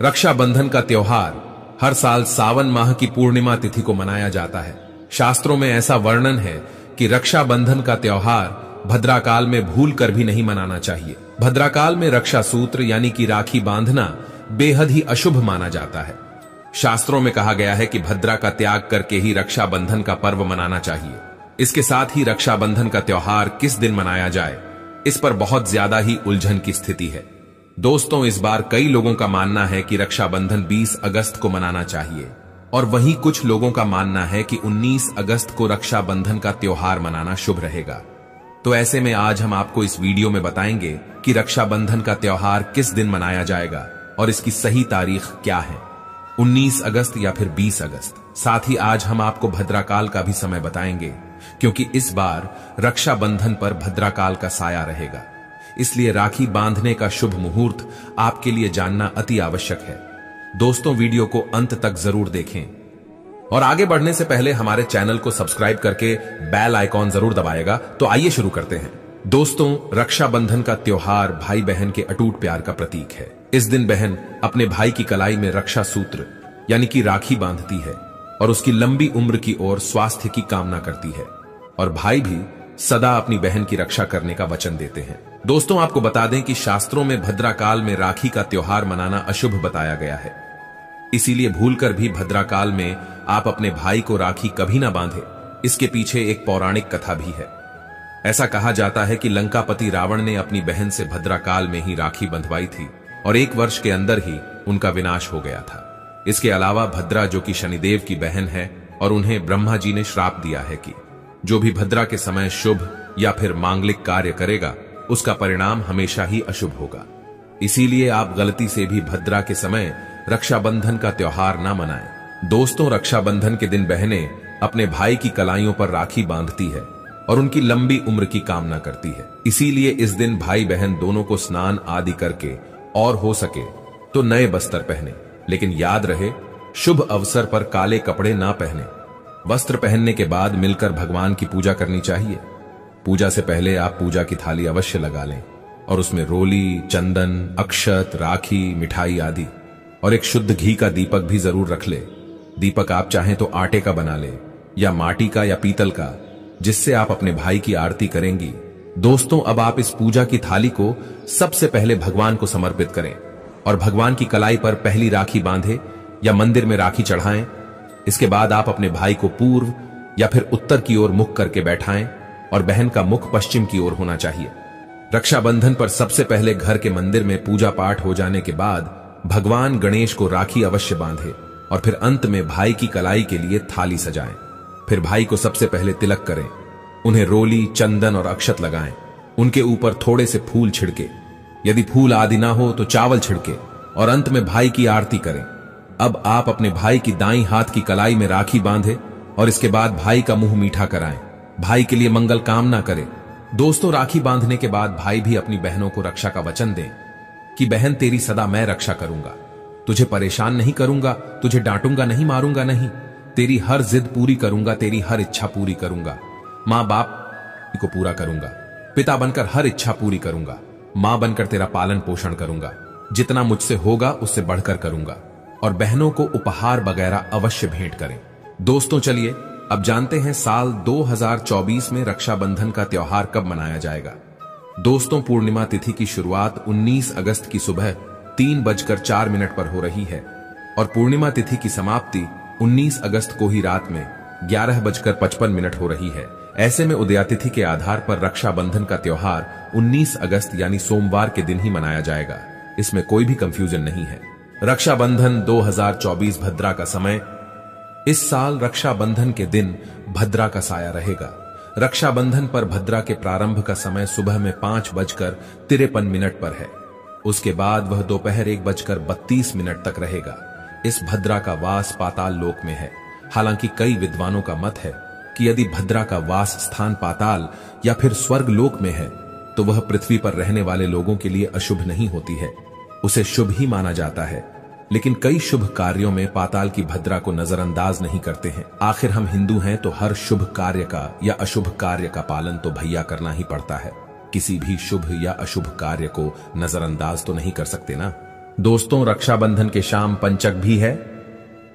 रक्षाबंधन का त्योहार हर साल सावन माह की पूर्णिमा तिथि को मनाया जाता है। शास्त्रों में ऐसा वर्णन है कि रक्षाबंधन का त्योहार भद्राकाल में भूल कर भी नहीं मनाना चाहिए। भद्राकाल में रक्षा सूत्र यानी कि राखी बांधना बेहद ही अशुभ माना जाता है। शास्त्रों में कहा गया है कि भद्रा का त्याग करके ही रक्षाबंधन का पर्व मनाना चाहिए। इसके साथ ही रक्षाबंधन का त्योहार किस दिन मनाया जाए, इस पर बहुत ज्यादा ही उलझन की स्थिति है। दोस्तों, इस बार कई लोगों का मानना है कि रक्षाबंधन 20 अगस्त को मनाना चाहिए और वहीं कुछ लोगों का मानना है कि 19 अगस्त को रक्षाबंधन का त्योहार मनाना शुभ रहेगा। तो ऐसे में आज हम आपको इस वीडियो में बताएंगे कि रक्षाबंधन का त्योहार किस दिन मनाया जाएगा और इसकी सही तारीख क्या है, 19 अगस्त या फिर 20 अगस्त। साथ ही आज हम आपको भद्राकाल का भी समय बताएंगे, क्योंकि इस बार रक्षाबंधन पर भद्राकाल का साया रहेगा। इसलिए राखी बांधने का शुभ मुहूर्त आपके लिए जानना अति आवश्यक है। दोस्तों, वीडियो को अंत तक जरूर देखें और आगे बढ़ने से पहले हमारे चैनल को सब्सक्राइब करके बेल आइकॉन जरूर दबाएगा। तो आइए शुरू करते हैं। दोस्तों, रक्षाबंधन का त्योहार भाई बहन के अटूट प्यार का प्रतीक है। इस दिन बहन अपने भाई की कलाई में रक्षा सूत्र यानी कि राखी बांधती है और उसकी लंबी उम्र की ओर स्वास्थ्य की कामना करती है, और भाई भी सदा अपनी बहन की रक्षा करने का वचन देते हैं। दोस्तों, आपको बता दें कि शास्त्रों में भद्राकाल में राखी का त्योहार मनाना अशुभ बताया गया है। इसीलिए भूलकर भी भद्राकाल में आप अपने भाई को राखी कभी ना बांधे। इसके पीछे एक पौराणिक कथा भी है। ऐसा कहा जाता है कि लंकापति रावण ने अपनी बहन से भद्राकाल में ही राखी बंधवाई थी और 1 वर्ष के अंदर ही उनका विनाश हो गया था। इसके अलावा भद्रा, जो कि शनिदेव की बहन है, और उन्हें ब्रह्मा जी ने श्राप दिया है कि जो भी भद्रा के समय शुभ या फिर मांगलिक कार्य करेगा, उसका परिणाम हमेशा ही अशुभ होगा। इसीलिए आप गलती से भी भद्रा के समय रक्षाबंधन का त्योहार ना मनाएं। दोस्तों, रक्षाबंधन के दिन बहनें अपने भाई की कलाइयों पर राखी बांधती है और उनकी लंबी उम्र की कामना करती है। इसीलिए इस दिन भाई बहन दोनों को स्नान आदि करके और हो सके तो नए बस्तर पहने, लेकिन याद रहे शुभ अवसर पर काले कपड़े ना पहने। वस्त्र पहनने के बाद मिलकर भगवान की पूजा करनी चाहिए। पूजा से पहले आप पूजा की थाली अवश्य लगा लें और उसमें रोली, चंदन, अक्षत, राखी, मिठाई आदि और एक शुद्ध घी का दीपक भी जरूर रख ले। दीपक आप चाहें तो आटे का बना ले या माटी का या पीतल का, जिससे आप अपने भाई की आरती करेंगी। दोस्तों, अब आप इस पूजा की थाली को सबसे पहले भगवान को समर्पित करें और भगवान की कलाई पर पहली राखी बांधे या मंदिर में राखी चढ़ाएं। इसके बाद आप अपने भाई को पूर्व या फिर उत्तर की ओर मुख करके बैठाएं और बहन का मुख पश्चिम की ओर होना चाहिए। रक्षाबंधन पर सबसे पहले घर के मंदिर में पूजा पाठ हो जाने के बाद भगवान गणेश को राखी अवश्य बांधे और फिर अंत में भाई की कलाई के लिए थाली सजाएं। फिर भाई को सबसे पहले तिलक करें, उन्हें रोली, चंदन और अक्षत लगाएं। उनके ऊपर थोड़े से फूल छिड़के, यदि फूल आदि ना हो तो चावल छिड़के और अंत में भाई की आरती करें। अब आप अपने भाई की दाईं हाथ की कलाई में राखी बांधे और इसके बाद भाई का मुंह मीठा कराएं। भाई के लिए मंगल कामना करें। दोस्तों, राखी बांधने के बाद भाई भी अपनी बहनों को रक्षा का वचन दें कि बहन, तेरी सदा मैं रक्षा करूंगा, तुझे परेशान नहीं करूंगा, तुझे डांटूंगा नहीं, मारूंगा नहीं, तेरी हर जिद पूरी करूंगा, तेरी हर इच्छा पूरी करूंगा, मां बाप को पूरा करूंगा, पिता बनकर हर इच्छा पूरी करूंगा, मां बनकर तेरा पालन पोषण करूंगा, जितना मुझसे होगा उससे बढ़कर करूंगा, और बहनों को उपहार वगैरह अवश्य भेंट करें। दोस्तों, चलिए अब जानते हैं साल 2024 में रक्षाबंधन का त्योहार कब मनाया जाएगा। दोस्तों, पूर्णिमा तिथि की शुरुआत 19 अगस्त की सुबह 3:04 पर हो रही है और पूर्णिमा तिथि की समाप्ति 19 अगस्त को ही रात में 11:55 हो रही है। ऐसे में उदयातिथि के आधार पर रक्षाबंधन का त्योहार 19 अगस्त यानी सोमवार के दिन ही मनाया जाएगा। इसमें कोई भी कंफ्यूजन नहीं है। रक्षाबंधन 2024 भद्रा का समय। इस साल रक्षाबंधन के दिन भद्रा का साया रहेगा। रक्षाबंधन पर भद्रा के प्रारंभ का समय सुबह में 5:53 पर है। उसके बाद वह दोपहर 1:32 तक रहेगा। इस भद्रा का वास पाताल लोक में है। हालांकि कई विद्वानों का मत है कि यदि भद्रा का वास स्थान पाताल या फिर स्वर्ग लोक में है तो वह पृथ्वी पर रहने वाले लोगों के लिए अशुभ नहीं होती है, उसे शुभ ही माना जाता है। लेकिन कई शुभ कार्यों में पाताल की भद्रा को नजरअंदाज नहीं करते हैं। आखिर हम हिंदू हैं तो हर शुभ कार्य का या अशुभ कार्य का पालन तो भैया करना ही पड़ता है। किसी भी शुभ या अशुभ कार्य को नजरअंदाज तो नहीं कर सकते ना। दोस्तों, रक्षाबंधन के शाम पंचक भी है।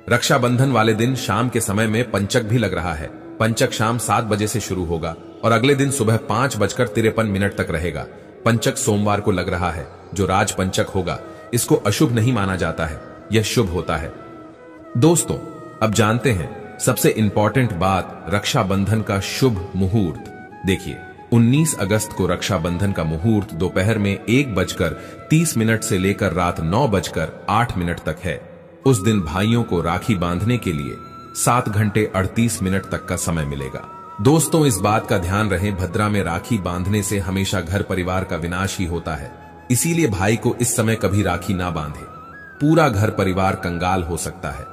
रक्षाबंधन वाले दिन शाम के समय में पंचक भी लग रहा है। पंचक शाम 7 बजे से शुरू होगा और अगले दिन सुबह 5:53 तक रहेगा। पंचक सोमवार को लग रहा है, जो राज पंचक होगा। इसको अशुभ नहीं माना जाता है, यह शुभ होता है। दोस्तों, अब जानते हैं सबसे इंपॉर्टेंट बात, रक्षाबंधन का शुभ मुहूर्त। देखिए, 19 अगस्त को रक्षाबंधन का मुहूर्त दोपहर में 1:30 से लेकर रात 9:08 तक है। उस दिन भाइयों को राखी बांधने के लिए 7 घंटे 38 मिनट तक का समय मिलेगा। दोस्तों, इस बात का ध्यान रहे, भद्रा में राखी बांधने से हमेशा घर परिवार का विनाश ही होता है। इसीलिए भाई को इस समय कभी राखी ना बांधे, पूरा घर परिवार कंगाल हो सकता है।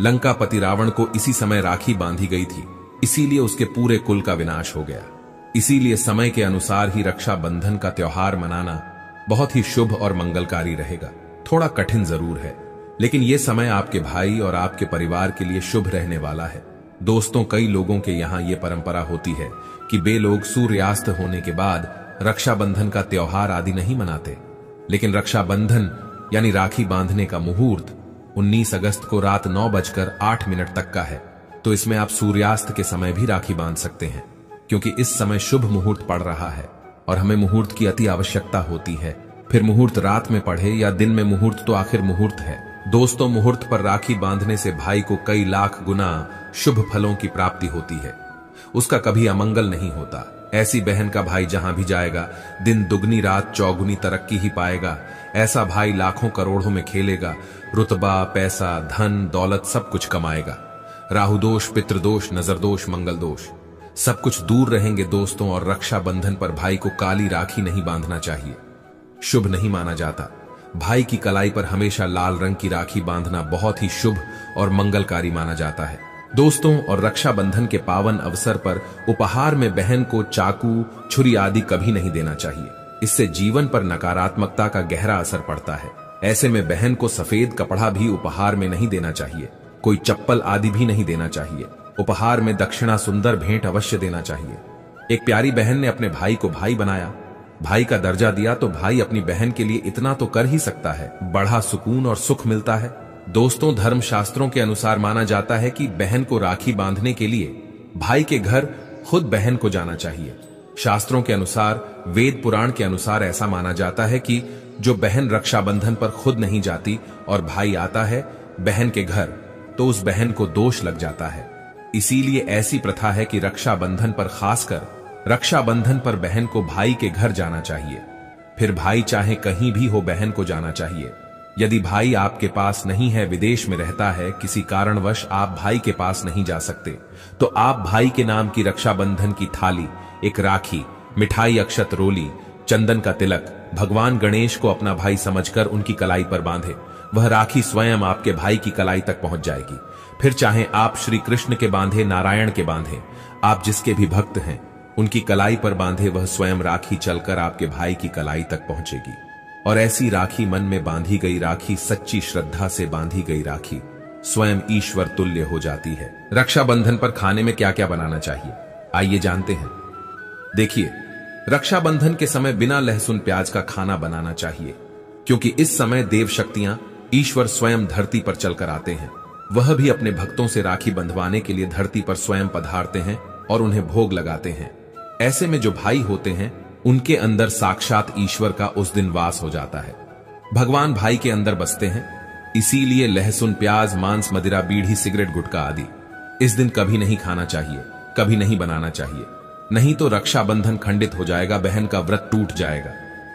लंकापति रावण को इसी समय राखी बांधी गई थी, इसीलिए उसके पूरे कुल का विनाश हो गया। इसीलिए समय के अनुसार ही रक्षाबंधन का त्योहार मनाना बहुत ही शुभ और मंगलकारी रहेगा। थोड़ा कठिन जरूर है, लेकिन यह समय आपके भाई और आपके परिवार के लिए शुभ रहने वाला है। दोस्तों, कई लोगों के यहां यह परंपरा होती है कि वे लोग सूर्यास्त होने के बाद रक्षाबंधन का त्योहार आदि नहीं मनाते, लेकिन रक्षाबंधन यानी राखी बांधने का मुहूर्त 19 अगस्त को रात 9:08 तक का है। तो इसमें आप सूर्यास्त के समय भी राखी बांध सकते हैं, क्योंकि इस समय शुभ मुहूर्त पड़ रहा है और हमें मुहूर्त की अति आवश्यकता होती है। फिर मुहूर्त रात में पढ़े या दिन में, मुहूर्त तो आखिर मुहूर्त है। दोस्तों, मुहूर्त पर राखी बांधने से भाई को कई लाख गुना शुभ फलों की प्राप्ति होती है, उसका कभी अमंगल नहीं होता। ऐसी बहन का भाई जहां भी जाएगा, दिन दुगनी रात चौगुनी तरक्की ही पाएगा। ऐसा भाई लाखों करोड़ों में खेलेगा, रुतबा, पैसा, धन, दौलत सब कुछ कमाएगा। राहुदोष, पितृदोष, नजरदोष, मंगल दोष सब कुछ दूर रहेंगे दोस्तों। और रक्षाबंधन पर भाई को काली राखी नहीं बांधना चाहिए, शुभ नहीं माना जाता। भाई की कलाई पर हमेशा लाल रंग की राखी बांधना बहुत ही शुभ और मंगलकारी माना जाता है दोस्तों। और रक्षाबंधन के पावन अवसर पर उपहार में बहन को चाकू, छुरी आदि कभी नहीं देना चाहिए। इससे जीवन पर नकारात्मकता का गहरा असर पड़ता है। ऐसे में बहन को सफेद कपड़ा भी उपहार में नहीं देना चाहिए, कोई चप्पल आदि भी नहीं देना चाहिए। उपहार में दक्षिणा, सुंदर भेंट अवश्य देना चाहिए। एक प्यारी बहन ने अपने भाई को भाई बनाया, भाई का दर्जा दिया, तो भाई अपनी बहन के लिए इतना तो कर ही सकता है, बड़ा सुकून और सुख मिलता है। दोस्तों, धर्म शास्त्रों के अनुसार माना जाता है कि बहन को राखी बांधने के लिए भाई के घर खुद बहन को जाना चाहिए। शास्त्रों के अनुसार, वेद पुराण के अनुसार ऐसा माना जाता है कि जो बहन रक्षाबंधन पर खुद नहीं जाती और भाई आता है बहन के घर, तो उस बहन को दोष लग जाता है। इसीलिए ऐसी प्रथा है कि रक्षाबंधन पर, खासकर रक्षाबंधन पर बहन को भाई के घर जाना चाहिए। फिर भाई चाहे कहीं भी हो, बहन को जाना चाहिए। यदि भाई आपके पास नहीं है, विदेश में रहता है, किसी कारणवश आप भाई के पास नहीं जा सकते, तो आप भाई के नाम की रक्षाबंधन की थाली, एक राखी, मिठाई, अक्षत, रोली, चंदन का तिलक भगवान गणेश को अपना भाई समझकर उनकी कलाई पर बांधे। वह राखी स्वयं आपके भाई की कलाई तक पहुंच जाएगी। फिर चाहे आप श्री कृष्ण के बांधे, नारायण के बांधे, आप जिसके भी भक्त हैं उनकी कलाई पर बांधे, वह स्वयं राखी चलकर आपके भाई की कलाई तक पहुंचेगी। और ऐसी राखी, मन में बांधी गई राखी, सच्ची श्रद्धा से बांधी गई राखी स्वयं ईश्वर तुल्य हो जाती है। रक्षाबंधन पर खाने में क्या क्या बनाना चाहिए, आइए जानते हैं। देखिए, रक्षाबंधन के समय बिना लहसुन प्याज का खाना बनाना चाहिए, क्योंकि इस समय देव शक्तियां, ईश्वर स्वयं धरती पर चलकर आते हैं। वह भी अपने भक्तों से राखी बंधवाने के लिए धरती पर स्वयं पधारते हैं और उन्हें भोग लगाते हैं। ऐसे में जो भाई होते हैं उनके अंदर साक्षात ईश्वर का उस दिन वास हो जाता है। भगवान भाई के अंदर बसते हैं। इसीलिए लहसुन, प्याज, मांस, मदिरा, बीड़ी, सिगरेट, गुटखा आदि इस दिन कभी नहीं खाना चाहिए, कभी नहीं बनाना चाहिए। नहीं तो रक्षाबंधन खंडित हो जाएगा, बहन का व्रत टूट जाएगा।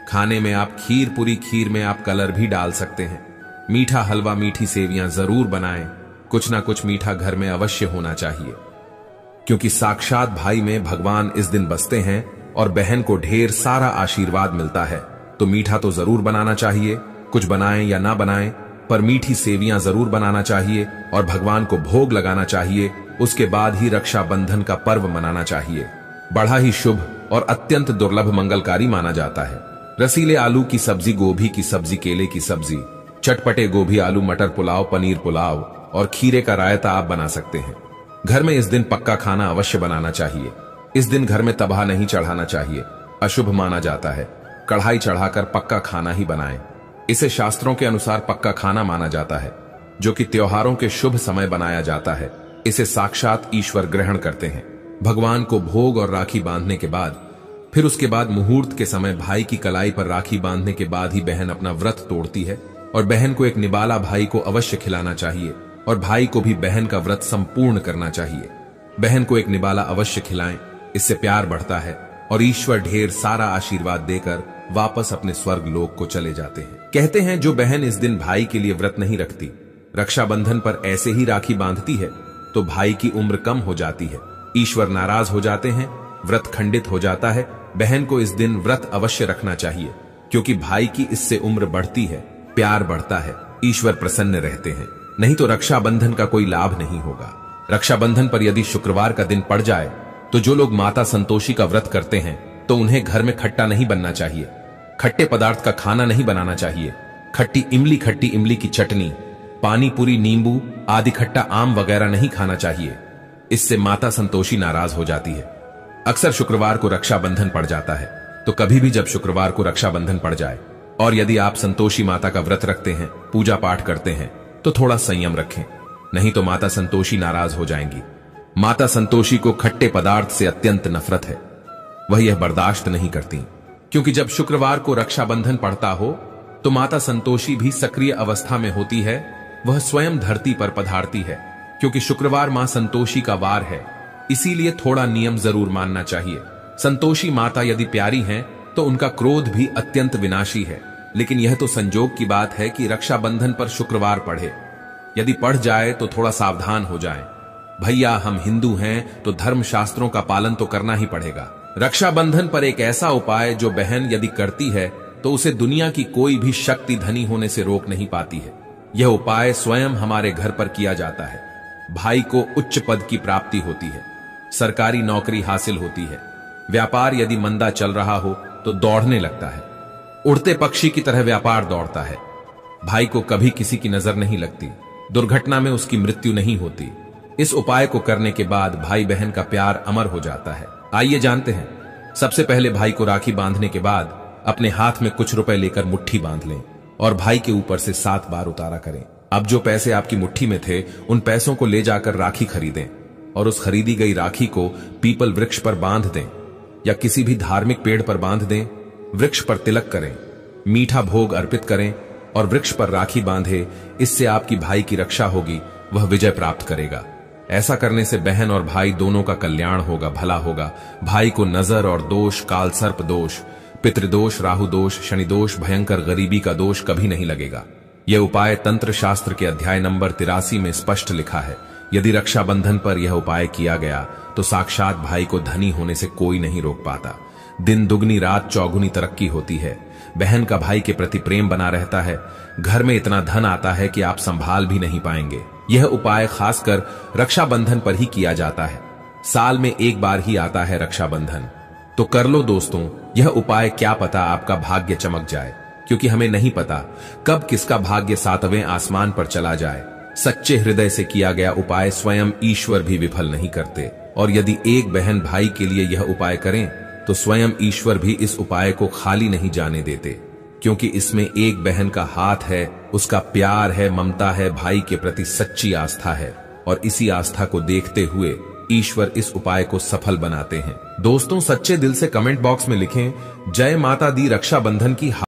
खाने में आप खीर पूरी, खीर में आप कलर भी डाल सकते हैं। मीठा हलवा, मीठी सेवियां जरूर बनाएं। कुछ ना कुछ मीठा घर में अवश्य होना चाहिए, क्योंकि साक्षात भाई में भगवान इस दिन बसते हैं और बहन को ढेर सारा आशीर्वाद मिलता है। तो मीठा तो जरूर बनाना चाहिए, कुछ बनाएं या ना बनाएं, पर मीठी सेवियां जरूर बनाना चाहिए और भगवान को भोग लगाना चाहिए। उसके बाद ही रक्षाबंधन का पर्व मनाना चाहिए। बड़ा ही शुभ और अत्यंत दुर्लभ मंगलकारी माना जाता है। रसीले आलू की सब्जी, गोभी की सब्जी, केले की सब्जी, चटपटे गोभी, आलू, मटर पुलाव, पनीर पुलाव और खीरे का रायता आप बना सकते हैं। घर में इस दिन पक्का खाना अवश्य बनाना चाहिए। इस दिन घर में तबाह नहीं चढ़ाना चाहिए, अशुभ माना जाता है। कढ़ाई चढ़ाकर पक्का खाना ही बनाएं। इसे शास्त्रों के अनुसार पक्का खाना माना जाता है, जो कि त्योहारों के शुभ समय बनाया जाता है। इसे साक्षात ईश्वर ग्रहण करते हैं। भगवान को भोग और राखी बांधने के बाद फिर उसके बाद मुहूर्त के समय भाई की कलाई पर राखी बांधने के बाद ही बहन अपना व्रत तोड़ती है और बहन को एक निबाला भाई को अवश्य खिलाना चाहिए और भाई को भी बहन का व्रत संपूर्ण करना चाहिए। बहन को एक निबाला अवश्य खिलाएं, इससे प्यार बढ़ता है और ईश्वर ढेर सारा आशीर्वाद देकर वापस अपने स्वर्ग लोक को चले जाते हैं। कहते हैं जो बहन इस दिन भाई के लिए व्रत नहीं रखती, रक्षाबंधन पर ऐसे ही राखी बांधती है, तो भाई की उम्र कम हो जाती है, ईश्वर नाराज हो जाते हैं, व्रत खंडित हो जाता है। बहन को इस दिन व्रत अवश्य रखना चाहिए, क्योंकि भाई की इससे उम्र बढ़ती है, प्यार बढ़ता है, ईश्वर प्रसन्न रहते हैं। नहीं तो रक्षाबंधन का कोई लाभ नहीं होगा। रक्षाबंधन पर यदि शुक्रवार का दिन पड़ जाए तो जो लोग माता संतोषी का व्रत करते हैं तो उन्हें घर में खट्टा नहीं बनना चाहिए, खट्टे पदार्थ का खाना नहीं बनाना चाहिए। खट्टी इमली की चटनी, पानी पूरी, नींबू आदि खट्टा आम वगैरह नहीं खाना चाहिए, इससे माता संतोषी नाराज हो जाती है। अक्सर शुक्रवार को रक्षाबंधन पड़ जाता है, तो कभी भी जब शुक्रवार को रक्षाबंधन पड़ जाए और यदि आप संतोषी माता का व्रत रखते हैं, पूजा पाठ करते हैं, तो थोड़ा संयम रखें, नहीं तो माता संतोषी नाराज हो जाएंगी। माता संतोषी को खट्टे पदार्थ से अत्यंत नफरत है, वह यह बर्दाश्त नहीं करती, क्योंकि जब शुक्रवार को रक्षाबंधन पड़ता हो तो माता संतोषी भी सक्रिय अवस्था में होती है, वह स्वयं धरती पर पधारती है। क्योंकि शुक्रवार मां संतोषी का वार है, इसीलिए थोड़ा नियम जरूर मानना चाहिए। संतोषी माता यदि प्यारी हैं तो उनका क्रोध भी अत्यंत विनाशी है, लेकिन यह तो संजोग की बात है कि रक्षाबंधन पर शुक्रवार पढ़े। यदि पढ़ जाए तो थोड़ा सावधान हो जाएं। भैया हम हिंदू हैं तो धर्म शास्त्रों का पालन तो करना ही पड़ेगा। रक्षाबंधन पर एक ऐसा उपाय जो बहन यदि करती है तो उसे दुनिया की कोई भी शक्ति धनी होने से रोक नहीं पाती है। यह उपाय स्वयं हमारे घर पर किया जाता है। भाई को उच्च पद की प्राप्ति होती है, सरकारी नौकरी हासिल होती है, व्यापार यदि मंदा चल रहा हो तो दौड़ने लगता है, उड़ते पक्षी की तरह व्यापार दौड़ता है। भाई को कभी किसी की नजर नहीं लगती, दुर्घटना में उसकी मृत्यु नहीं होती। इस उपाय को करने के बाद भाई बहन का प्यार अमर हो जाता है। आइए जानते हैं। सबसे पहले भाई को राखी बांधने के बाद अपने हाथ में कुछ रुपए लेकर मुट्ठी बांध लें और भाई के ऊपर से 7 बार उतारा करें। अब जो पैसे आपकी मुट्ठी में थे उन पैसों को ले जाकर राखी खरीदें और उस खरीदी गई राखी को पीपल वृक्ष पर बांध दें या किसी भी धार्मिक पेड़ पर बांध दें। वृक्ष पर तिलक करें, मीठा भोग अर्पित करें और वृक्ष पर राखी बांधे। इससे आपकी भाई की रक्षा होगी, वह विजय प्राप्त करेगा। ऐसा करने से बहन और भाई दोनों का कल्याण होगा, भला होगा। भाई को नजर और दोष, काल सर्प दोष, पितृदोष, राहु दोष, शनि दोष, भयंकर गरीबी का दोष कभी नहीं लगेगा। यह उपाय तंत्र शास्त्र के अध्याय नंबर 83 में स्पष्ट लिखा है। यदि रक्षाबंधन पर यह उपाय किया गया तो साक्षात भाई को धनी होने से कोई नहीं रोक पाता। दिन दुगनी रात चौगुनी तरक्की होती है। बहन का भाई के प्रति प्रेम बना रहता है। घर में इतना धन आता है कि आप संभाल भी नहीं पाएंगे। यह उपाय खासकर रक्षाबंधन पर ही किया जाता है। साल में एक बार ही आता है रक्षाबंधन, तो कर लो दोस्तों यह उपाय। क्या पता आपका भाग्य चमक जाए, क्योंकि हमें नहीं पता कब किसका भाग्य 7वें आसमान पर चला जाए। सच्चे हृदय से किया गया उपाय स्वयं ईश्वर भी विफल नहीं करते। और यदि एक बहन भाई के लिए यह उपाय करें तो स्वयं ईश्वर भी इस उपाय को खाली नहीं जाने देते, क्योंकि इसमें एक बहन का हाथ है, उसका प्यार है, ममता है, भाई के प्रति सच्ची आस्था है। और इसी आस्था को देखते हुए ईश्वर इस उपाय को सफल बनाते हैं। दोस्तों सच्चे दिल से कमेंट बॉक्स में लिखें, जय माता दी रक्षाबंधन की।